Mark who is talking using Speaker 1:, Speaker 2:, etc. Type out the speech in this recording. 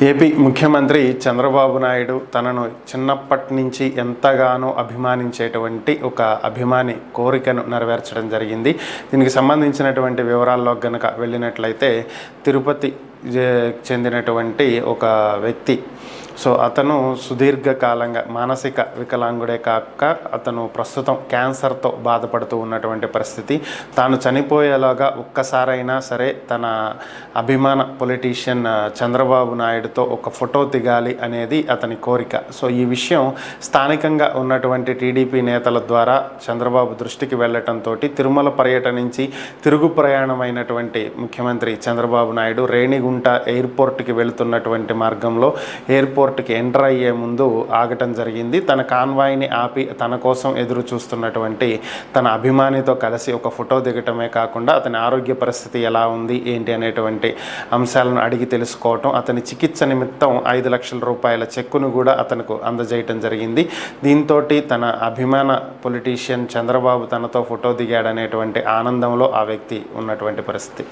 Speaker 1: AP ముఖ్యమంత్రి చంద్రబాబు నాయుడు తనను చిన్నప్పటి నుంచి ఎంతగానో అభిమానించేటువంటి ఒక అభిమాని కోరికను నెరవేర్చడం జరిగింది. దీనికి సంబంధించినటువంటి వివరాల్లో గనుక వెళ్ళినట్లయితే తిరుపతి చెందినటువంటి ఒక వ్యక్తి, అతను సుదీర్ఘకాలంగా మానసిక వికలాంగుడే కాక అతను ప్రస్తుతం క్యాన్సర్తో బాధపడుతూ ఉన్నటువంటి పరిస్థితి. తాను చనిపోయేలాగా ఒక్కసారైనా సరే తన అభిమాన పొలిటీషియన్ చంద్రబాబు నాయుడుతో ఒక ఫోటో దిగాలి అనేది అతని కోరిక. ఈ విషయం స్థానికంగా ఉన్నటువంటి టీడీపీ నేతల ద్వారా చంద్రబాబు దృష్టికి వెళ్ళటంతో తిరుమల పర్యటన నుంచి తిరుగు ప్రయాణమైనటువంటి ముఖ్యమంత్రి చంద్రబాబు నాయుడు రేణిగుంట ఎయిర్పోర్ట్కి వెళుతున్నటువంటి మార్గంలో ఎయిర్పోర్ట్కి ఎంటర్ అయ్యే ముందు ఆగటం జరిగింది. తన కాన్వాయ్ని ఆపి తన కోసం ఎదురు చూస్తున్నటువంటి తన అభిమానితో కలిసి ఒక ఫోటో దిగటమే కాకుండా అతని ఆరోగ్య పరిస్థితి ఎలా ఉంది ఏంటి అనేటువంటి అంశాలను అడిగి తెలుసుకోవటం, అతని చికిత్స నిమిత్తం 5 లక్షల రూపాయల చెక్కును కూడా అతనికి అందజేయటం జరిగింది. దీంతో తన అభిమాన పొలిటీషియన్ చంద్రబాబు తనతో ఫోటో దిగాడనేటువంటి ఆనందంలో ఆ వ్యక్తి ఉన్నటువంటి పరిస్థితి.